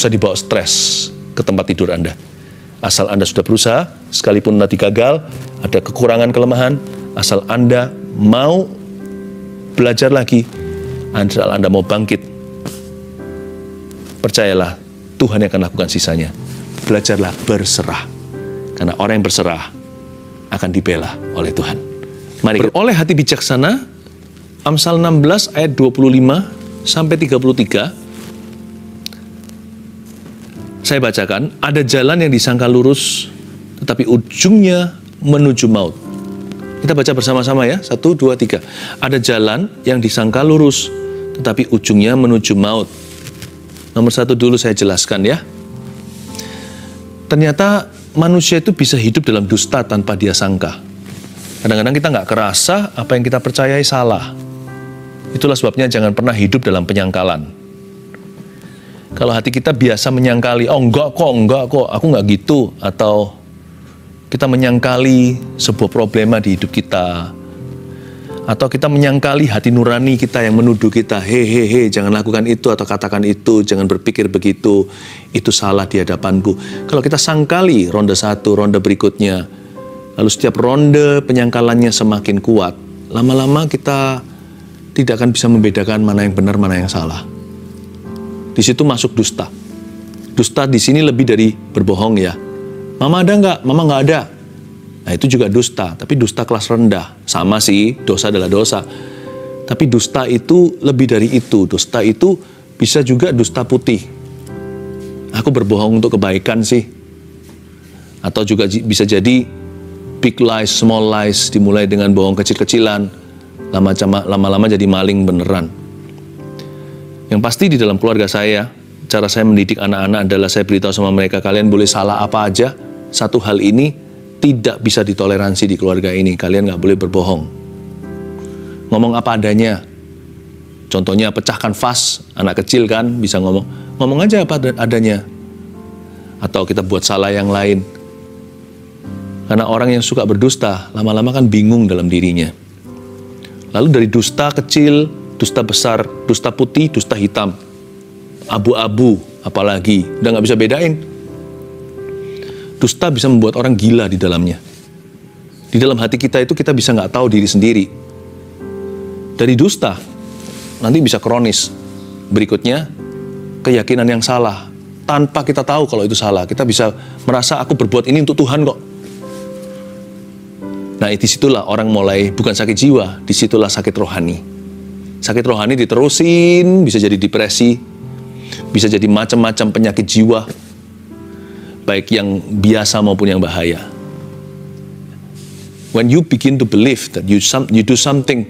usah dibawa stres ke tempat tidur Anda. Asal Anda sudah berusaha, sekalipun nanti gagal, ada kekurangan, kelemahan, asal Anda mau belajar lagi, asal Anda mau bangkit, percayalah, Tuhan yang akan lakukan sisanya. Belajarlah berserah. Karena orang yang berserah akan dibela oleh Tuhan. Mari beroleh hati bijaksana, Amsal 16 ayat 25 sampai 33. Saya bacakan, ada jalan yang disangka lurus, tetapi ujungnya menuju maut. Kita baca bersama-sama ya, 1, 2, 3. Ada jalan yang disangka lurus, tetapi ujungnya menuju maut. Nomor 1 dulu saya jelaskan ya. Ternyata manusia itu bisa hidup dalam dusta tanpa dia sangka. Kadang-kadang kita nggak kerasa apa yang kita percayai salah. Itulah sebabnya jangan pernah hidup dalam penyangkalan. Kalau hati kita biasa menyangkali, oh enggak kok, aku nggak gitu. Atau kita menyangkali sebuah problema di hidup kita. Atau kita menyangkali hati nurani kita yang menuduh kita, hehehe, jangan lakukan itu atau katakan itu, jangan berpikir begitu, itu salah di hadapanku. Kalau kita sangkali ronde 1, ronde berikutnya, lalu setiap ronde penyangkalannya semakin kuat, lama-lama kita tidak akan bisa membedakan mana yang benar, mana yang salah. Di situ masuk dusta. Dusta di sini lebih dari berbohong ya. Mama ada nggak? Mama nggak ada. Nah itu juga dusta, tapi dusta kelas rendah. Sama sih, dosa adalah dosa. Tapi dusta itu lebih dari itu. Dusta itu bisa juga dusta putih. Aku berbohong untuk kebaikan sih. Atau juga bisa jadi big lies, small lies, dimulai dengan bohong kecil-kecilan. Lama-lama jadi maling beneran. Yang pasti di dalam keluarga saya, cara saya mendidik anak-anak adalah saya beritahu sama mereka, kalian boleh salah apa aja, satu hal ini tidak bisa ditoleransi di keluarga ini, kalian nggak boleh berbohong. Ngomong apa adanya. Contohnya pecahkan vas, anak kecil kan bisa ngomong aja apa adanya. Atau kita buat salah yang lain. Karena orang yang suka berdusta, lama-lama kan bingung dalam dirinya. Lalu dari dusta kecil, dusta besar, dusta putih, dusta hitam, abu-abu, apalagi, udah nggak bisa bedain. Dusta bisa membuat orang gila di dalamnya. Di dalam hati kita itu kita bisa nggak tahu diri sendiri. Dari dusta, nanti bisa kronis. Berikutnya, keyakinan yang salah. Tanpa kita tahu kalau itu salah, kita bisa merasa aku berbuat ini untuk Tuhan kok. Nah, disitulah orang mulai, bukan sakit jiwa, disitulah sakit rohani. Sakit rohani diterusin, bisa jadi depresi, bisa jadi macam-macam penyakit jiwa, baik yang biasa maupun yang bahaya. When you begin to believe that you do something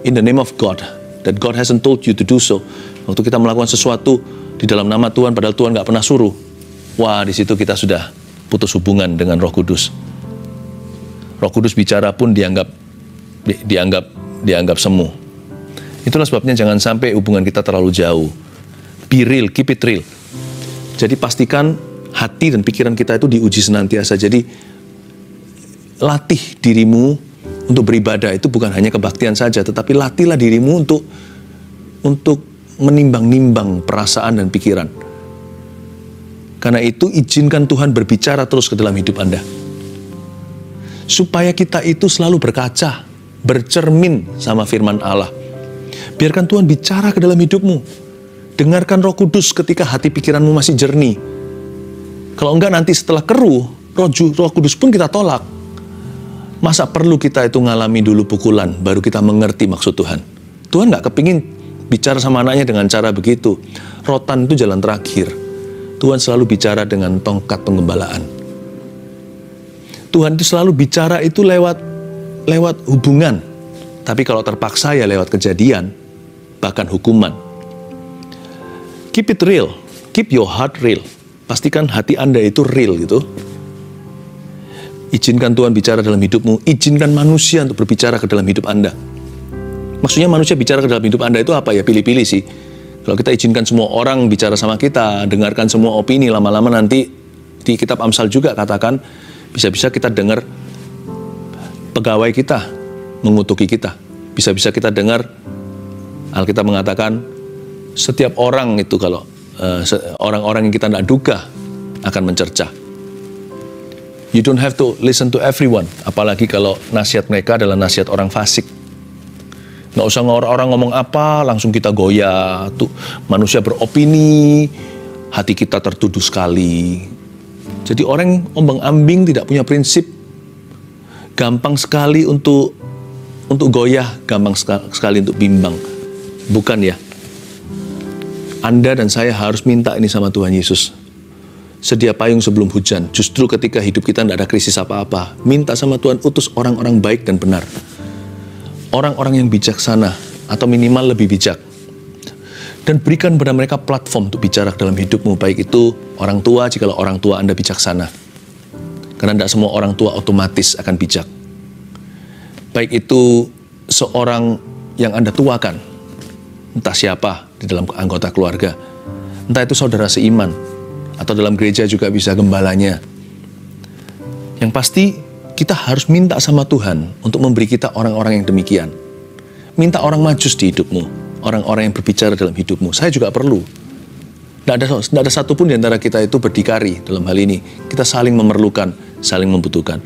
in the name of God, that God hasn't told you to do so, waktu kita melakukan sesuatu di dalam nama Tuhan, padahal Tuhan nggak pernah suruh, wah di situ kita sudah putus hubungan dengan Roh Kudus. Roh Kudus bicara pun dianggap semu. Itulah sebabnya jangan sampai hubungan kita terlalu jauh. Be real, keep it real. Jadi pastikan hati dan pikiran kita itu diuji senantiasa. Jadi latih dirimu untuk beribadah itu bukan hanya kebaktian saja, tetapi latihlah dirimu untuk menimbang-nimbang perasaan dan pikiran. Karena itu izinkan Tuhan berbicara terus ke dalam hidup Anda. Supaya kita itu selalu berkaca, bercermin sama firman Allah. Biarkan Tuhan bicara ke dalam hidupmu. Dengarkan Roh Kudus ketika hati pikiranmu masih jernih. Kalau enggak nanti setelah keruh, Roh Kudus pun kita tolak. Masa perlu kita itu ngalami dulu pukulan, baru kita mengerti maksud Tuhan. Tuhan nggak kepingin bicara sama anaknya dengan cara begitu. Rotan itu jalan terakhir. Tuhan selalu bicara dengan tongkat penggembalaan. Tuhan itu selalu bicara itu lewat hubungan. Tapi kalau terpaksa ya lewat kejadian, bahkan hukuman. Keep it real, keep your heart real. Pastikan hati Anda itu real gitu. Izinkan Tuhan bicara dalam hidupmu, izinkan manusia untuk berbicara ke dalam hidup Anda. Maksudnya manusia bicara ke dalam hidup Anda itu apa ya? Pilih-pilih sih. Kalau kita izinkan semua orang bicara sama kita, dengarkan semua opini, lama-lama nanti di kitab Amsal juga katakan, bisa-bisa kita dengar pegawai kita mengutuki kita. Bisa-bisa kita dengar Alkitab mengatakan setiap orang itu kalau orang-orang yang kita tidak duga akan mencercah. You don't have to listen to everyone, apalagi kalau nasihat mereka adalah nasihat orang fasik. Nggak usah orang ngomong apa, langsung kita goyah. Tuh, manusia beropini, hati kita tertuduh sekali. Jadi orang yang ombang-ambing, tidak punya prinsip, gampang sekali untuk goyah, gampang sekali untuk bimbang. Bukan ya? Anda dan saya harus minta ini sama Tuhan Yesus. Sedia payung sebelum hujan. Justru ketika hidup kita tidak ada krisis apa-apa, minta sama Tuhan, utus orang-orang baik dan benar. Orang-orang yang bijaksana, atau minimal lebih bijak. Dan berikan kepada mereka platform untuk bicara dalam hidupmu, baik itu orang tua, jikalau orang tua Anda bijaksana. Karena tidak semua orang tua otomatis akan bijak. Baik itu seorang yang Anda tuakan, entah siapa di dalam anggota keluarga, entah itu saudara seiman, atau dalam gereja juga bisa gembalanya. Yang pasti kita harus minta sama Tuhan untuk memberi kita orang-orang yang demikian. Minta orang majus di hidupmu, orang-orang yang berbicara dalam hidupmu. Saya juga perlu. Tidak ada satupun di antara kita itu berdikari dalam hal ini. Kita saling memerlukan, saling membutuhkan.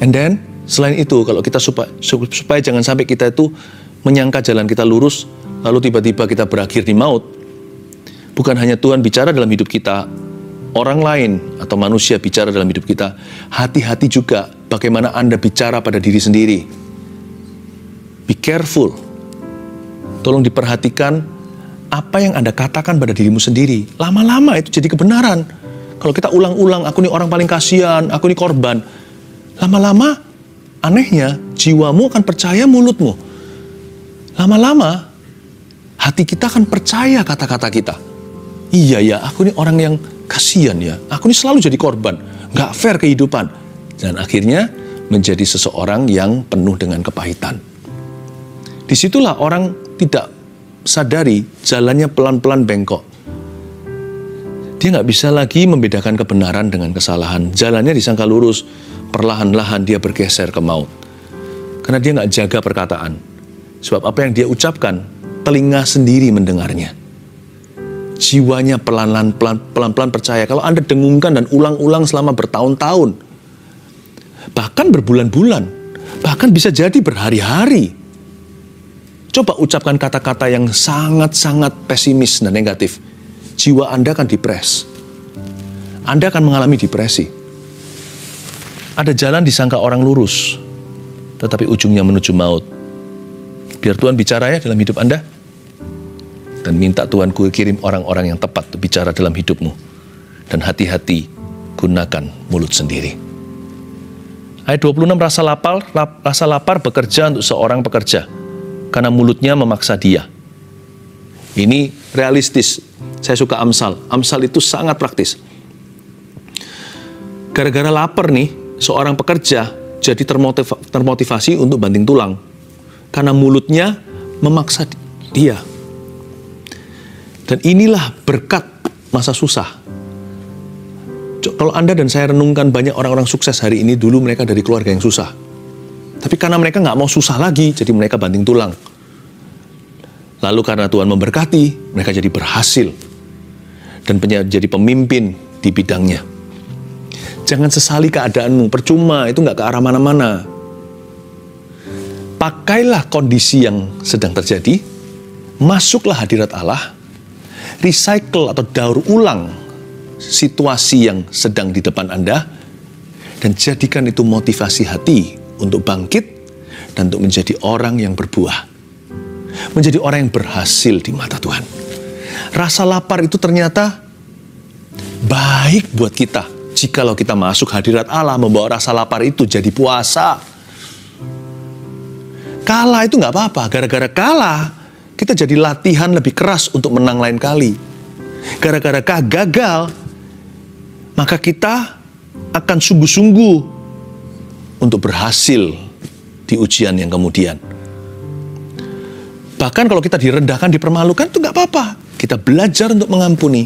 And then, selain itu, kalau kita supaya jangan sampai kita itu menyangka jalan kita lurus, lalu tiba-tiba kita berakhir di maut. Bukan hanya Tuhan bicara dalam hidup kita, orang lain atau manusia bicara dalam hidup kita. Hati-hati juga bagaimana Anda bicara pada diri sendiri. Be careful. Tolong diperhatikan apa yang Anda katakan pada dirimu sendiri. Lama-lama itu jadi kebenaran. Kalau kita ulang-ulang, aku ini orang paling kasihan, aku ini korban. Lama-lama, anehnya, jiwamu akan percaya mulutmu. Lama-lama, hati kita akan percaya kata-kata kita. Iya ya, aku ini orang yang kasihan ya, aku ini selalu jadi korban, nggak fair kehidupan. Dan akhirnya menjadi seseorang yang penuh dengan kepahitan. Disitulah orang tidak sadari jalannya pelan-pelan bengkok. Dia nggak bisa lagi membedakan kebenaran dengan kesalahan. Jalannya disangka lurus, perlahan-lahan dia bergeser ke maut. Karena dia nggak jaga perkataan. Sebab apa yang dia ucapkan, telinga sendiri mendengarnya. Jiwanya pelan-pelan percaya. Kalau Anda dengungkan dan ulang-ulang selama bertahun-tahun, bahkan berbulan-bulan, bahkan bisa jadi berhari-hari, coba ucapkan kata-kata yang sangat-sangat pesimis dan negatif. Jiwa Anda akan depres. Anda akan mengalami depresi. Ada jalan disangka orang lurus, tetapi ujungnya menuju maut. Biar Tuhan bicara ya dalam hidup Anda. Dan minta Tuhan kirim orang-orang yang tepat bicara dalam hidupmu. Dan hati-hati gunakan mulut sendiri. Ayat 26, rasa lapar bekerja untuk seorang pekerja, karena mulutnya memaksa dia. Ini realistis. Saya suka Amsal. Amsal itu sangat praktis. Gara-gara lapar nih, seorang pekerja jadi termotivasi untuk banting tulang. Karena mulutnya memaksa dia. Dan inilah berkat masa susah. Kalau Anda dan saya renungkan banyak orang-orang sukses hari ini, dulu mereka dari keluarga yang susah. Tapi karena mereka nggak mau susah lagi, jadi mereka banting tulang. Lalu karena Tuhan memberkati, mereka jadi berhasil. Dan jadi pemimpin di bidangnya. Jangan sesali keadaanmu, percuma, itu nggak ke arah mana-mana. Pakailah kondisi yang sedang terjadi, masuklah hadirat Allah, recycle atau daur ulang situasi yang sedang di depan Anda, dan jadikan itu motivasi hati untuk bangkit dan untuk menjadi orang yang berbuah. Menjadi orang yang berhasil di mata Tuhan. Rasa lapar itu ternyata baik buat kita. Jikalau kita masuk hadirat Allah, membawa rasa lapar itu jadi puasa. Kalah itu nggak apa-apa. Gara-gara kalah, kita jadi latihan lebih keras untuk menang lain kali. Gara-gara gagal, maka kita akan sungguh-sungguh untuk berhasil di ujian yang kemudian. Bahkan kalau kita direndahkan, dipermalukan, itu nggak apa-apa. Kita belajar untuk mengampuni.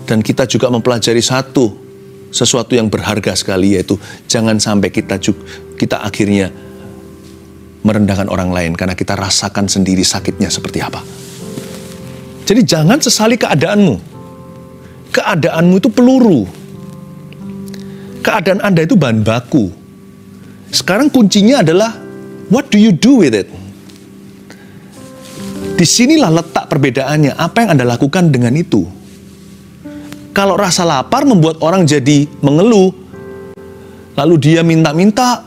Dan kita juga mempelajari sesuatu yang berharga sekali, yaitu jangan sampai kita akhirnya merendahkan orang lain karena kita rasakan sendiri sakitnya seperti apa. Jadi jangan sesali keadaanmu. Keadaanmu itu peluru. Keadaan Anda itu bahan baku. Sekarang kuncinya adalah, what do you do with it? Disinilah letak perbedaannya, apa yang Anda lakukan dengan itu. Kalau rasa lapar membuat orang jadi mengeluh, lalu dia minta-minta,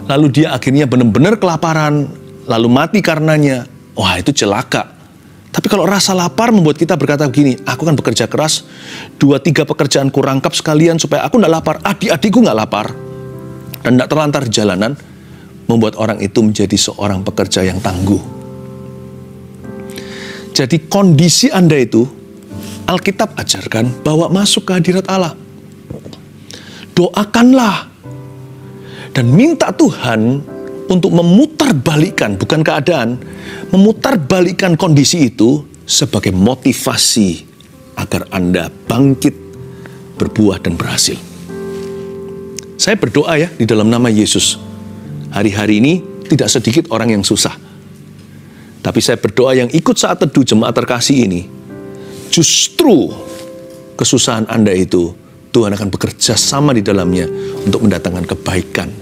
lalu dia akhirnya benar-benar kelaparan, lalu mati karenanya, wah itu celaka. Tapi kalau rasa lapar membuat kita berkata begini, aku kan bekerja keras, 2-3 pekerjaan ku rangkap sekalian supaya aku tidak lapar, adik-adikku nggak lapar, dan tidak terlantar di jalanan, membuat orang itu menjadi seorang pekerja yang tangguh. Jadi kondisi Anda itu, Alkitab ajarkan bahwa masuk ke hadirat Allah. Doakanlah dan minta Tuhan untuk memutarbalikkan, bukan keadaan, memutarbalikkan kondisi itu sebagai motivasi agar Anda bangkit, berbuah dan berhasil. Saya berdoa ya di dalam nama Yesus. Hari-hari ini tidak sedikit orang yang susah. Tapi saya berdoa yang ikut saat teduh jemaat terkasih ini, justru kesusahan Anda itu Tuhan akan bekerja sama di dalamnya untuk mendatangkan kebaikan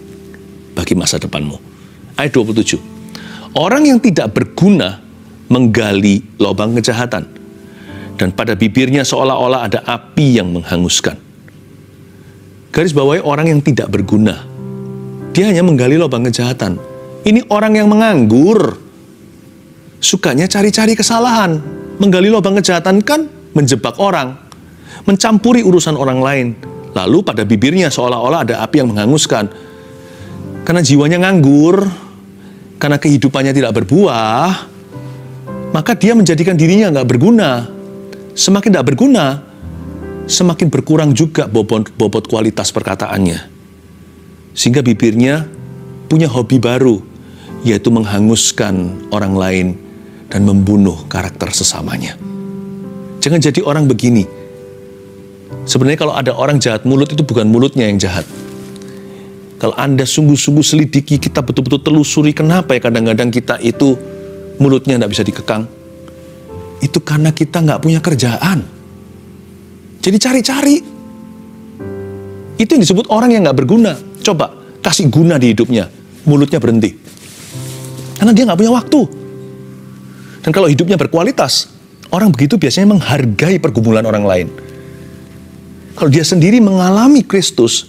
bagi masa depanmu. Ayat 27. Orang yang tidak berguna menggali lubang kejahatan, dan pada bibirnya seolah-olah ada api yang menghanguskan. Garis bawahi orang yang tidak berguna. Dia hanya menggali lubang kejahatan. Ini orang yang menganggur. Sukanya cari-cari kesalahan. Menggali lubang kejahatan kan menjebak orang, mencampuri urusan orang lain. Lalu pada bibirnya seolah-olah ada api yang menghanguskan. Karena jiwanya nganggur, karena kehidupannya tidak berbuah, maka dia menjadikan dirinya nggak berguna. Semakin tidak berguna, semakin berkurang juga bobot kualitas perkataannya. Sehingga bibirnya punya hobi baru, yaitu menghanguskan orang lain dan membunuh karakter sesamanya. Jangan jadi orang begini. Sebenarnya kalau ada orang jahat mulut, itu bukan mulutnya yang jahat. Kalau Anda sungguh-sungguh selidiki, kita betul-betul telusuri kenapa ya kadang-kadang kita itu mulutnya tidak bisa dikekang. Itu karena kita nggak punya kerjaan. Jadi cari-cari. Itu yang disebut orang yang nggak berguna. Coba kasih guna di hidupnya, mulutnya berhenti. Karena dia nggak punya waktu. Dan kalau hidupnya berkualitas, orang begitu biasanya menghargai pergumulan orang lain. Kalau dia sendiri mengalami Kristus,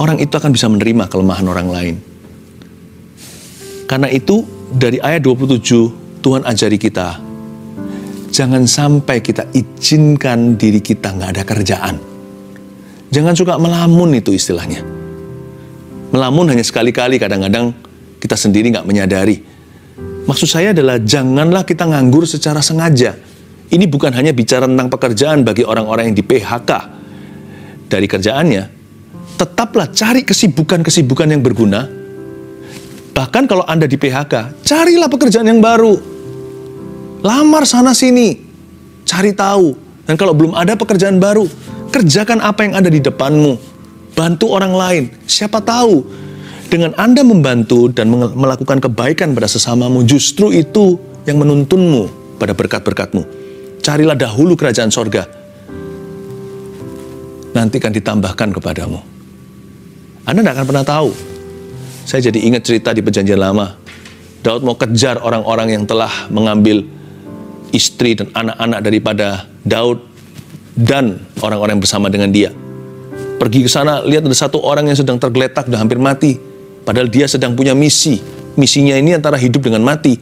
orang itu akan bisa menerima kelemahan orang lain. Karena itu, dari ayat 27, Tuhan ajari kita, jangan sampai kita izinkan diri kita nggak ada kerjaan. Jangan suka melamun, itu istilahnya. Melamun hanya sekali-kali, kadang-kadang kita sendiri nggak menyadari. Maksud saya adalah, janganlah kita nganggur secara sengaja. Ini bukan hanya bicara tentang pekerjaan bagi orang-orang yang di PHK dari kerjaannya. Tetaplah cari kesibukan-kesibukan yang berguna. Bahkan kalau Anda di PHK, carilah pekerjaan yang baru. Lamar sana-sini, cari tahu. Dan kalau belum ada pekerjaan baru, kerjakan apa yang ada di depanmu. Bantu orang lain. Siapa tahu, dengan Anda membantu dan melakukan kebaikan pada sesamamu, justru itu yang menuntunmu pada berkat-berkatmu. Carilah dahulu kerajaan sorga. Nanti akan ditambahkan kepadamu. Anda tidak akan pernah tahu. Saya jadi ingat cerita di Perjanjian Lama. Daud mau kejar orang-orang yang telah mengambil istri dan anak-anak daripada Daud dan orang-orang yang bersama dengan dia. Pergi ke sana, lihat ada satu orang yang sedang tergeletak, sudah hampir mati. Padahal dia sedang punya misi. Misinya ini antara hidup dengan mati.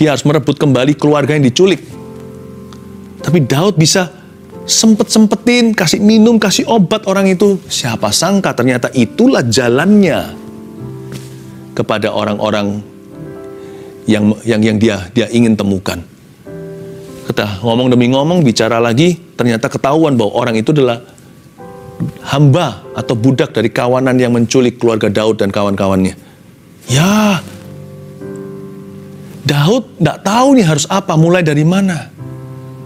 Dia harus merebut kembali keluarga yang diculik. Tapi Daud bisa sempet-sempetin, kasih minum, kasih obat orang itu. Siapa sangka ternyata itulah jalannya kepada orang-orang yang dia ingin temukan. Kita ngomong demi ngomong, bicara lagi, ternyata ketahuan bahwa orang itu adalah hamba atau budak dari kawanan yang menculik keluarga Daud dan kawan-kawannya. Ya, Daud tidak tahu nih harus apa, mulai dari mana.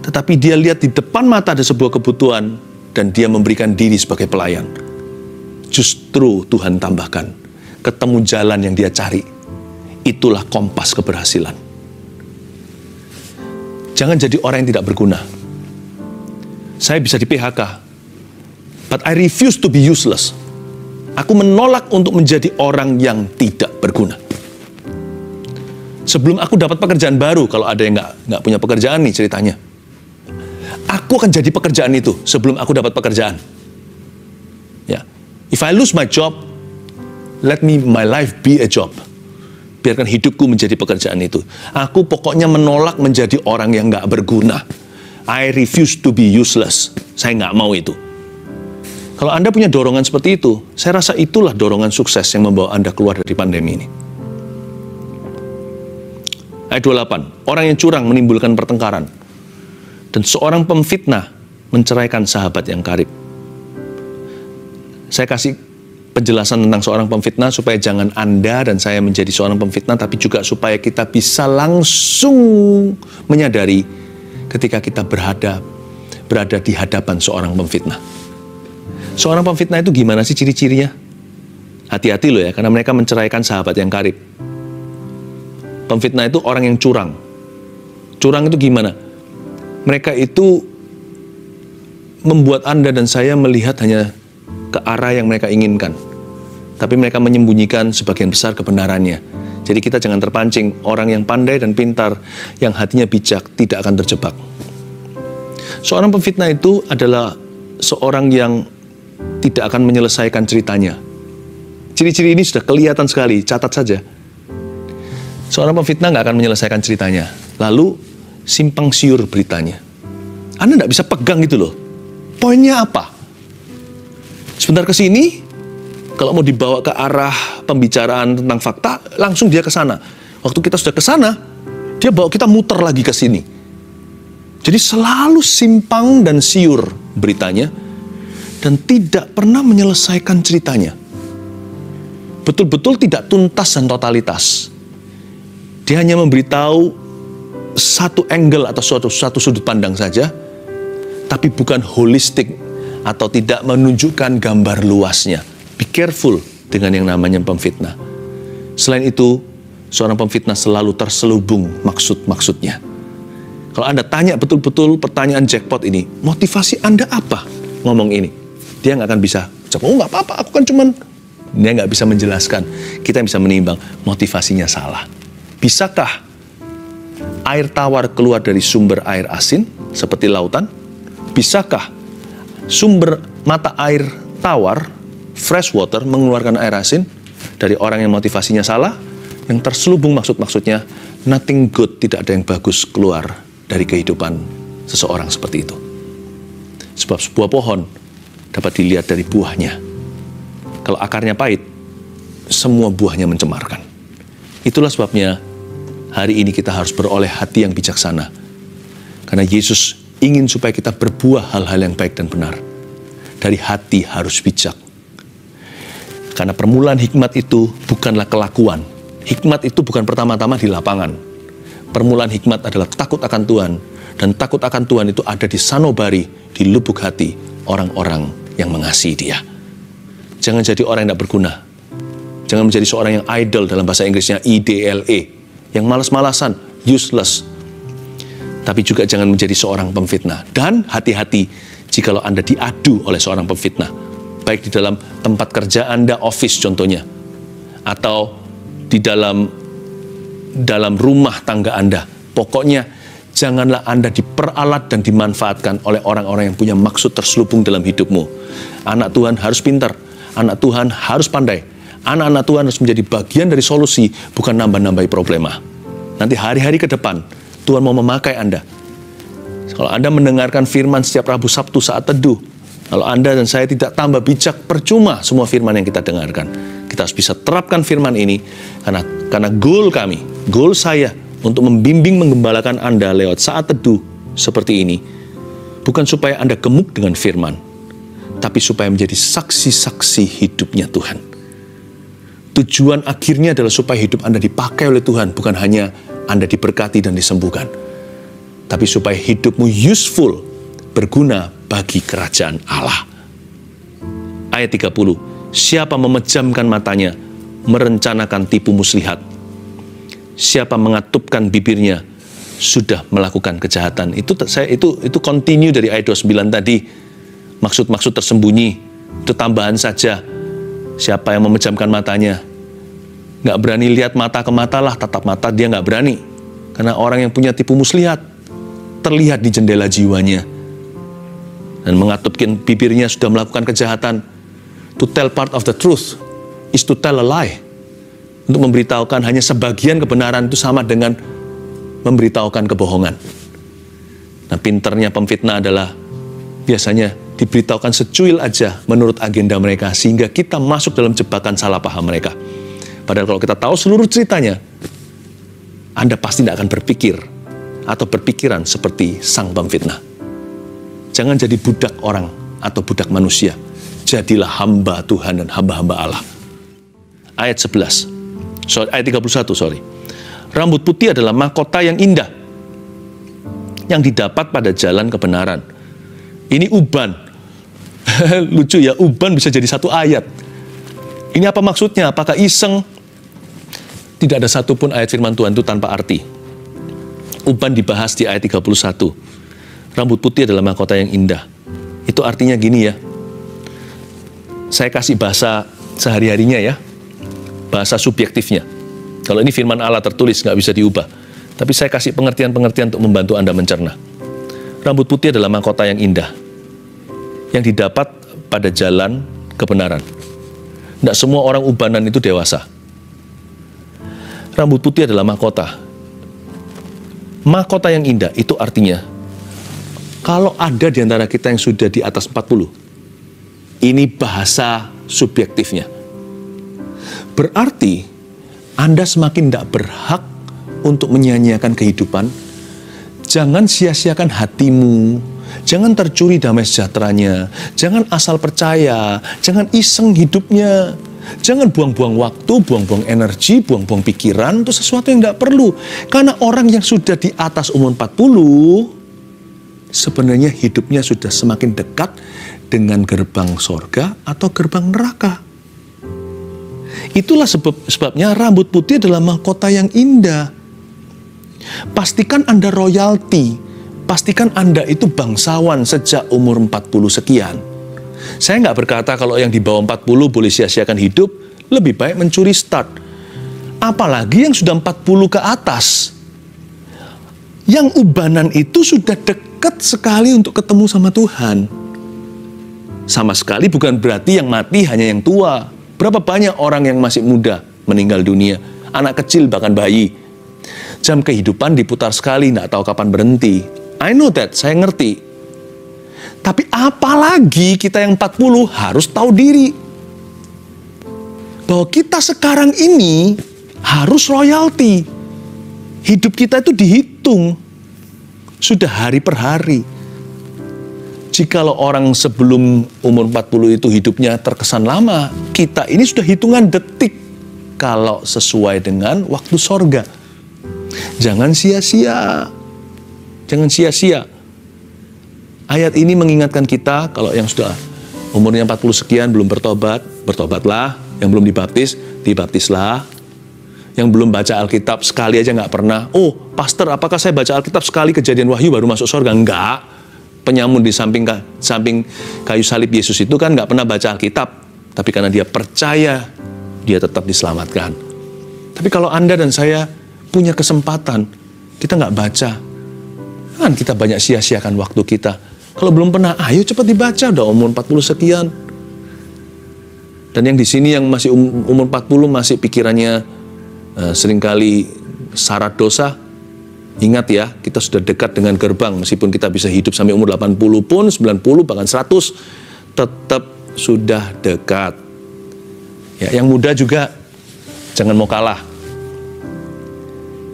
Tetapi dia lihat di depan mata ada sebuah kebutuhan, dan dia memberikan diri sebagai pelayan. Justru Tuhan tambahkan, ketemu jalan yang dia cari. Itulah kompas keberhasilan. Jangan jadi orang yang tidak berguna. Saya bisa di PHK. But I refuse to be useless. Aku menolak untuk menjadi orang yang tidak berguna. Sebelum aku dapat pekerjaan baru, kalau ada yang nggak punya pekerjaan nih ceritanya, aku akan jadi pekerjaan itu sebelum aku dapat pekerjaan. Ya, if I lose my job, let my life be a job. Biarkan hidupku menjadi pekerjaan itu. Aku pokoknya menolak menjadi orang yang nggak berguna. I refuse to be useless. Saya nggak mau itu. Kalau Anda punya dorongan seperti itu, saya rasa itulah dorongan sukses yang membawa Anda keluar dari pandemi ini. Ayat 28, orang yang curang menimbulkan pertengkaran, dan seorang pemfitnah menceraikan sahabat yang karib. Saya kasih penjelasan tentang seorang pemfitnah supaya jangan Anda dan saya menjadi seorang pemfitnah, tapi juga supaya kita bisa langsung menyadari ketika kita berada di hadapan seorang pemfitnah. Seorang pemfitnah itu gimana sih ciri-cirinya? Hati-hati loh ya, karena mereka menceraikan sahabat yang karib. Pemfitnah itu orang yang curang. Curang itu gimana? Mereka itu membuat Anda dan saya melihat hanya ke arah yang mereka inginkan. Tapi mereka menyembunyikan sebagian besar kebenarannya. Jadi kita jangan terpancing. Orang yang pandai dan pintar, yang hatinya bijak, tidak akan terjebak. Seorang pemfitnah itu adalah seorang yang tidak akan menyelesaikan ceritanya. Ciri-ciri ini sudah kelihatan sekali, catat saja. Seorang pemfitnah nggak akan menyelesaikan ceritanya. Lalu simpang siur beritanya. Anda nggak bisa pegang gitu loh. Poinnya apa? Sebentar ke sini, kalau mau dibawa ke arah pembicaraan tentang fakta, langsung dia ke sana. Waktu kita sudah ke sana, dia bawa kita muter lagi ke sini. Jadi selalu simpang dan siur beritanya, dan tidak pernah menyelesaikan ceritanya. Betul-betul tidak tuntas dan totalitas. Dia hanya memberitahu satu angle atau satu sudut pandang saja, tapi bukan holistik atau tidak menunjukkan gambar luasnya. Be careful dengan yang namanya pemfitnah. Selain itu, seorang pemfitnah selalu terselubung maksud-maksudnya. Kalau Anda tanya betul-betul pertanyaan jackpot ini, motivasi Anda apa ngomong ini? Dia nggak akan bisa, oh nggak apa-apa, aku kan cuman... Dia nggak bisa menjelaskan. Kita bisa menimbang, motivasinya salah. Bisakah air tawar keluar dari sumber air asin seperti lautan? Bisakah sumber mata air tawar, fresh water, mengeluarkan air asin? Dari orang yang motivasinya salah, yang terselubung maksud-maksudnya, nothing good, tidak ada yang bagus keluar dari kehidupan seseorang seperti itu. Sebab sebuah pohon dapat dilihat dari buahnya. Kalau akarnya pahit, semua buahnya mencemarkan. Itulah sebabnya hari ini kita harus beroleh hati yang bijaksana. Karena Yesus ingin supaya kita berbuah hal-hal yang baik dan benar. Dari hati harus bijak. Karena permulaan hikmat itu bukanlah kelakuan. Hikmat itu bukan pertama-tama di lapangan. Permulaan hikmat adalah takut akan Tuhan. Dan takut akan Tuhan itu ada di sanubari, di lubuk hati orang-orang yang mengasihi Dia. Jangan jadi orang yang tidak berguna. Jangan menjadi seorang yang idle, dalam bahasa Inggrisnya IDLE, yang malas-malasan, useless. Tapi juga jangan menjadi seorang pemfitnah. Dan hati-hati jikalau Anda diadu oleh seorang pemfitnah, baik di dalam tempat kerja Anda, office contohnya, atau di dalam rumah tangga Anda. Pokoknya janganlah Anda diperalat dan dimanfaatkan oleh orang-orang yang punya maksud terselubung dalam hidupmu. Anak Tuhan harus pintar, anak Tuhan harus pandai, anak-anak Tuhan harus menjadi bagian dari solusi, bukan nambah-nambahi problema. Nanti hari-hari ke depan, Tuhan mau memakai Anda. Kalau Anda mendengarkan firman setiap Rabu Sabtu saat teduh, kalau Anda dan saya tidak tambah bijak, percuma semua firman yang kita dengarkan. Kita harus bisa terapkan firman ini, karena goal kami, goal saya, untuk membimbing menggembalakan Anda lewat saat teduh seperti ini, bukan supaya Anda gemuk dengan firman, tapi supaya menjadi saksi-saksi hidupnya Tuhan. Tujuan akhirnya adalah supaya hidup Anda dipakai oleh Tuhan, bukan hanya Anda diberkati dan disembuhkan, tapi supaya hidupmu useful, berguna bagi kerajaan Allah. Ayat 30, siapa memejamkan matanya, merencanakan tipu muslihat. Siapa mengatupkan bibirnya, sudah melakukan kejahatan. Itu continue dari ayat 29 tadi. Maksud-maksud tersembunyi, itu tambahan saja. Siapa yang memejamkan matanya, nggak berani lihat mata ke mata lah, tatap mata dia nggak berani. Karena orang yang punya tipu muslihat, terlihat di jendela jiwanya. Dan mengatupkan bibirnya sudah melakukan kejahatan. To tell part of the truth is to tell a lie. Untuk memberitahukan hanya sebagian kebenaran itu sama dengan memberitahukan kebohongan. Nah, pinternya pemfitnah adalah biasanya diberitahukan secuil aja menurut agenda mereka, sehingga kita masuk dalam jebakan salah paham mereka. Padahal kalau kita tahu seluruh ceritanya, Anda pasti tidak akan berpikir atau berpikiran seperti sang pemfitnah. Jangan jadi budak orang atau budak manusia. Jadilah hamba Tuhan dan hamba-hamba Allah. Ayat 31. Rambut putih adalah mahkota yang indah yang didapat pada jalan kebenaran. Ini uban. Lucu ya, uban bisa jadi satu ayat. Ini apa maksudnya? Apakah iseng? Tidak ada satupun ayat firman Tuhan itu tanpa arti. Uban dibahas di ayat 31. Rambut putih adalah mahkota yang indah. Itu artinya gini ya. Saya kasih bahasa sehari-harinya ya. Bahasa subjektifnya. Kalau ini firman Allah tertulis, nggak bisa diubah. Tapi saya kasih pengertian-pengertian untuk membantu Anda mencerna. Rambut putih adalah mahkota yang indah, yang didapat pada jalan kebenaran. Tidak semua orang ubanan itu dewasa. Rambut putih adalah mahkota. Mahkota yang indah itu artinya, kalau ada di antara kita yang sudah di atas 40, ini bahasa subjektifnya. Berarti Anda semakin tidak berhak untuk menyia-nyiakan kehidupan. Jangan sia-siakan hatimu. Jangan tercuri damai sejahteranya. Jangan asal percaya. Jangan iseng hidupnya. Jangan buang-buang waktu, buang-buang energi, buang-buang pikiran untuk sesuatu yang tidak perlu. Karena orang yang sudah di atas umur 40, sebenarnya hidupnya sudah semakin dekat dengan gerbang sorga atau gerbang neraka. Itulah sebabnya rambut putih adalah mahkota yang indah. Pastikan Anda royalti. Pastikan Anda itu bangsawan sejak umur 40 sekian. Saya nggak berkata kalau yang di bawah 40 boleh sia-siakan hidup, lebih baik mencuri start. Apalagi yang sudah 40 ke atas. Yang ubanan itu sudah dekat sekali untuk ketemu sama Tuhan. Sama sekali bukan berarti yang mati hanya yang tua. Berapa banyak orang yang masih muda meninggal dunia. Anak kecil bahkan bayi. Jam kehidupan diputar sekali, nggak tahu kapan berhenti. I know that, saya ngerti. Tapi apalagi kita yang 40 harus tahu diri. Bahwa kita sekarang ini harus royalti. Hidup kita itu dihitung. Sudah hari per hari. Jikalau orang sebelum umur 40 itu hidupnya terkesan lama, kita ini sudah hitungan detik kalau sesuai dengan waktu sorga. Jangan sia-sia. Jangan sia-sia. Ayat ini mengingatkan kita kalau yang sudah umurnya 40 sekian belum bertobat, bertobatlah. Yang belum dibaptis, dibaptislah. Yang belum baca Alkitab sekali aja nggak pernah. Oh, pastor, apakah saya baca Alkitab sekali Kejadian Wahyu baru masuk surga? Enggak. Penyamun di samping kayu salib Yesus itu kan nggak pernah baca Alkitab. Tapi karena dia percaya, dia tetap diselamatkan. Tapi kalau Anda dan saya punya kesempatan, kita nggak baca, kan kita banyak sia-siakan waktu kita. Kalau belum pernah, ayo cepat dibaca, udah umur 40 sekian. Dan yang di sini yang masih umur 40 masih pikirannya seringkali syarat dosa. Ingat ya, kita sudah dekat dengan gerbang. Meskipun kita bisa hidup sampai umur 80 pun, 90 bahkan 100, tetap sudah dekat. Ya, yang muda juga jangan mau kalah.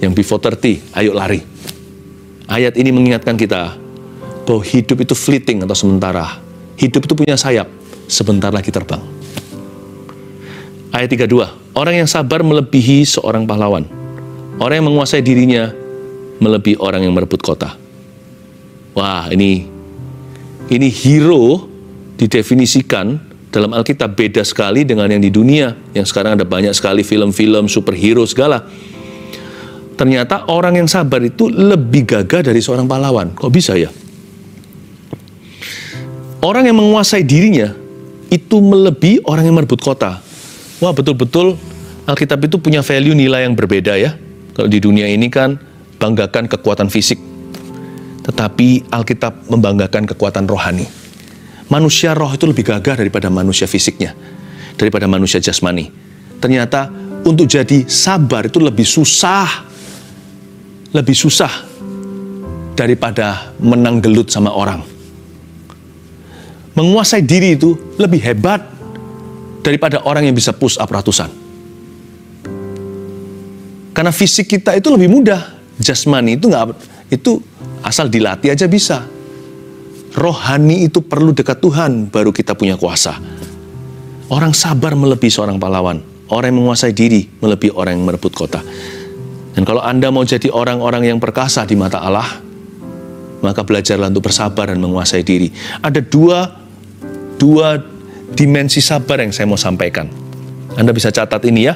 Yang before 30, ayo lari. Ayat ini mengingatkan kita bahwa hidup itu fleeting atau sementara. Hidup itu punya sayap, sebentar lagi terbang. Ayat 32, orang yang sabar melebihi seorang pahlawan. Orang yang menguasai dirinya melebihi orang yang merebut kota. Wah, ini hero didefinisikan dalam Alkitab beda sekali dengan yang di dunia. Yang sekarang ada banyak sekali film-film superhero segala. Ternyata orang yang sabar itu lebih gagah dari seorang pahlawan. Kok bisa ya? Orang yang menguasai dirinya itu melebihi orang yang merebut kota. Wah, betul-betul Alkitab itu punya value nilai yang berbeda ya. Kalau di dunia ini kan banggakan kekuatan fisik. Tetapi Alkitab membanggakan kekuatan rohani. Manusia roh itu lebih gagah daripada manusia fisiknya, daripada manusia jasmani. Ternyata untuk jadi sabar itu lebih susah daripada menang gelut sama orang. Menguasai diri itu lebih hebat daripada orang yang bisa push up ratusan. Karena fisik kita itu lebih mudah, jasmani itu asal dilatih aja bisa. Rohani itu perlu dekat Tuhan, baru kita punya kuasa. Orang sabar melebihi seorang pahlawan. Orang yang menguasai diri melebihi orang yang merebut kota. Dan kalau Anda mau jadi orang-orang yang perkasa di mata Allah, maka belajarlah untuk bersabar dan menguasai diri. Ada dua dimensi sabar yang saya mau sampaikan. Anda bisa catat ini ya.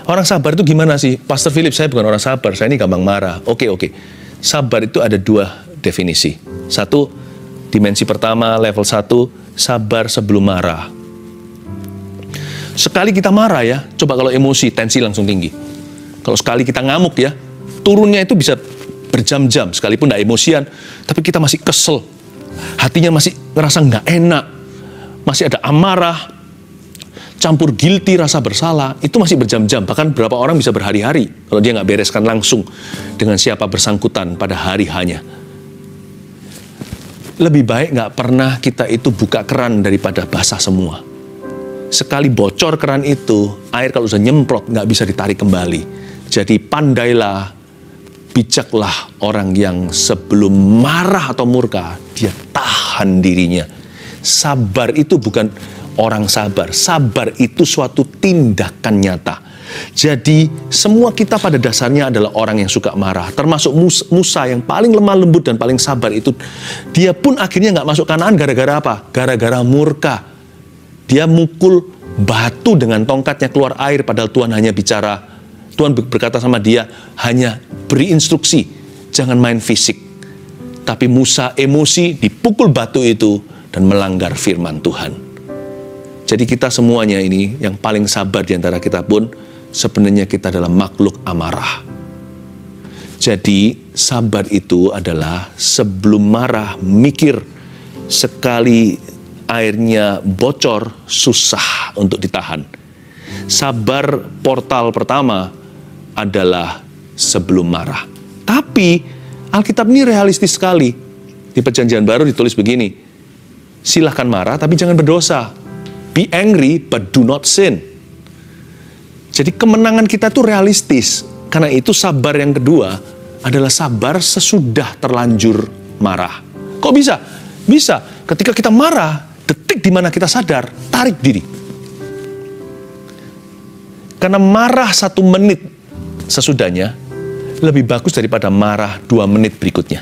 Orang sabar itu gimana sih? Pastor Philip, saya bukan orang sabar, saya ini gampang marah. Oke. Sabar itu ada dua definisi. Satu, dimensi pertama, level 1, sabar sebelum marah. Sekali kita marah ya, coba kalau emosi, tensi langsung tinggi. Kalau sekali kita ngamuk ya, turunnya itu bisa berjam-jam, sekalipun nggak emosian, tapi kita masih kesel. Hatinya masih ngerasa nggak enak, masih ada amarah, campur guilty, rasa bersalah, itu masih berjam-jam. Bahkan beberapa orang bisa berhari-hari kalau dia nggak bereskan langsung dengan siapa bersangkutan pada hari hanya. Lebih baik nggak pernah kita itu buka keran daripada basah semua. Sekali bocor keran itu, air kalau sudah nyemprot nggak bisa ditarik kembali. Jadi pandailah, bijaklah orang yang sebelum marah atau murka, dia tahan dirinya. Sabar itu bukan orang sabar. Sabar itu suatu tindakan nyata. Jadi semua kita pada dasarnya adalah orang yang suka marah. Termasuk Musa yang paling lemah lembut dan paling sabar itu. Dia pun akhirnya nggak masuk Kanaan gara-gara apa? Gara-gara murka. Dia mukul batu dengan tongkatnya keluar air padahal Tuhan hanya bicara. Tuhan berkata sama dia, hanya beri instruksi. Jangan main fisik. Tapi Musa emosi dipukul batu itu dan melanggar firman Tuhan. Jadi kita semuanya ini yang paling sabar di antara kita pun sebenarnya kita adalah makhluk amarah. Jadi sabar itu adalah sebelum marah mikir, sekali airnya bocor susah untuk ditahan. Sabar portal pertama adalah sebelum marah. Tapi Alkitab ini realistis sekali. Di Perjanjian Baru ditulis begini, silahkan marah tapi jangan berdosa. Be angry but do not sin. Jadi kemenangan kita itu realistis. Karena itu sabar yang kedua adalah sabar sesudah terlanjur marah. Kok bisa? Bisa. Ketika kita marah, detik di mana kita sadar, tarik diri. Karena marah 1 menit sesudahnya lebih bagus daripada marah 2 menit berikutnya.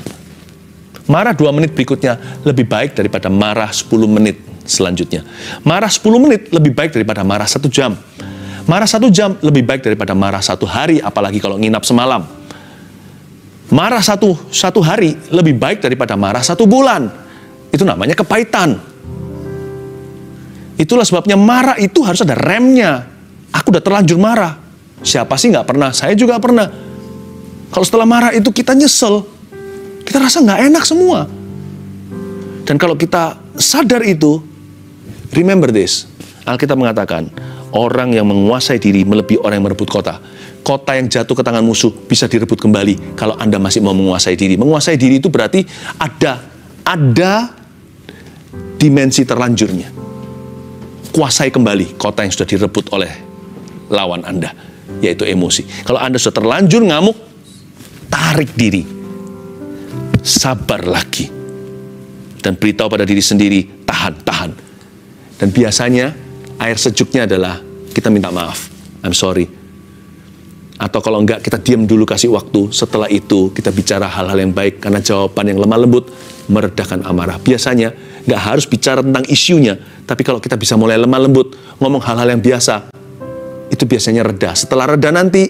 Marah 2 menit berikutnya lebih baik daripada marah 10 menit selanjutnya. Marah 10 menit lebih baik daripada marah 1 jam. Marah 1 jam lebih baik daripada marah 1 hari, apalagi kalau nginap semalam. Marah satu hari lebih baik daripada marah 1 bulan. Itu namanya kepahitan. Itulah sebabnya marah itu harus ada remnya. Aku udah terlanjur marah. Siapa sih nggak pernah? Saya juga pernah. Kalau setelah marah itu kita nyesel, kita rasa nggak enak semua. Dan kalau kita sadar itu, remember this, Alkitab mengatakan, orang yang menguasai diri melebihi orang yang merebut kota. Kota yang jatuh ke tangan musuh bisa direbut kembali kalau Anda masih mau menguasai diri. Menguasai diri itu berarti ada dimensi terlanjurnya. Kuasai kembali kota yang sudah direbut oleh lawan Anda, yaitu emosi. Kalau Anda sudah terlanjur ngamuk, tarik diri. Sabar lagi. Dan beritahu pada diri sendiri, tahan. Dan biasanya air sejuknya adalah kita minta maaf. I'm sorry. Atau kalau enggak, kita diam dulu, kasih waktu. Setelah itu, kita bicara hal-hal yang baik. Karena jawaban yang lemah lembut meredakan amarah. Biasanya, enggak harus bicara tentang isunya. Tapi kalau kita bisa mulai lemah lembut, ngomong hal-hal yang biasa, itu biasanya reda. Setelah reda nanti,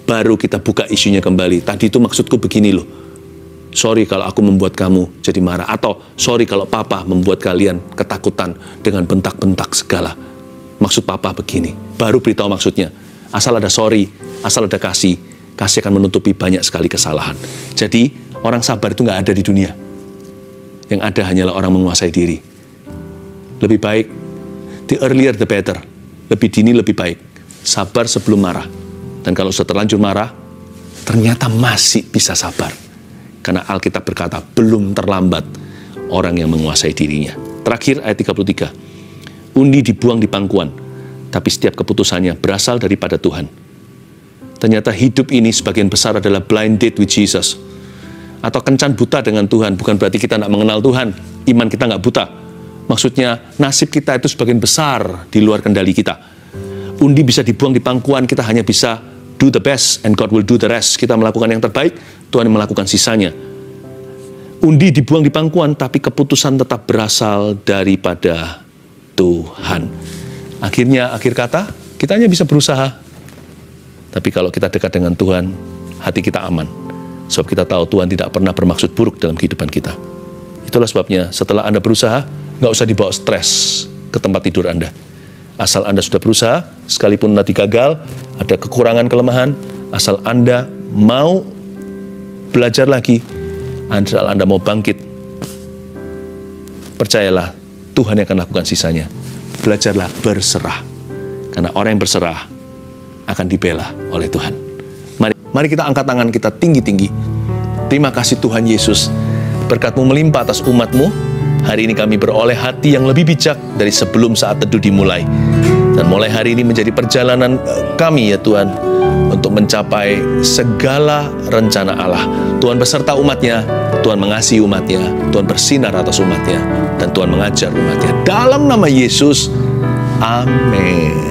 baru kita buka isunya kembali. Tadi itu maksudku begini loh. Sorry kalau aku membuat kamu jadi marah. Atau sorry kalau papa membuat kalian ketakutan dengan bentak-bentak segala. Maksud papa begini. Baru beritahu maksudnya. Asal ada sorry, asal ada kasih. Kasih akan menutupi banyak sekali kesalahan. Jadi orang sabar itu nggak ada di dunia. Yang ada hanyalah orang menguasai diri. Lebih baik, the earlier the better. Lebih dini lebih baik. Sabar sebelum marah. Dan kalau sudah terlanjur marah, ternyata masih bisa sabar. Karena Alkitab berkata, belum terlambat orang yang menguasai dirinya. Terakhir ayat 33. Undi dibuang di pangkuan, tapi setiap keputusannya berasal daripada Tuhan. Ternyata hidup ini sebagian besar adalah blind date with Jesus. Atau kencan buta dengan Tuhan. Bukan berarti kita tidak mengenal Tuhan. Iman kita nggak buta. Maksudnya nasib kita itu sebagian besar di luar kendali kita. Undi bisa dibuang di pangkuan, kita hanya bisa do the best and God will do the rest. Kita melakukan yang terbaik, Tuhan melakukan sisanya. Undi dibuang di pangkuan, tapi keputusan tetap berasal daripada Tuhan. Akhirnya, akhir kata, kita hanya bisa berusaha. Tapi kalau kita dekat dengan Tuhan, hati kita aman. Sebab kita tahu Tuhan tidak pernah bermaksud buruk dalam kehidupan kita. Itulah sebabnya setelah Anda berusaha, nggak usah dibawa stres ke tempat tidur Anda. Asal Anda sudah berusaha, sekalipun nanti gagal, ada kekurangan, kelemahan, asal Anda mau belajar lagi, asal Anda mau bangkit, percayalah, Tuhan yang akan lakukan sisanya. Belajarlah berserah. Karena orang yang berserah akan dibela oleh Tuhan. Mari kita angkat tangan kita tinggi-tinggi. Terima kasih Tuhan Yesus. Berkat-Mu melimpah atas umat-Mu. Hari ini kami beroleh hati yang lebih bijak dari sebelum saat teduh dimulai. Dan mulai hari ini menjadi perjalanan kami ya Tuhan, untuk mencapai segala rencana Allah. Tuhan beserta umat-Nya, Tuhan mengasihi umat-Nya, Tuhan bersinar atas umat-Nya, dan Tuhan mengajar umat-Nya. Dalam nama Yesus, amin.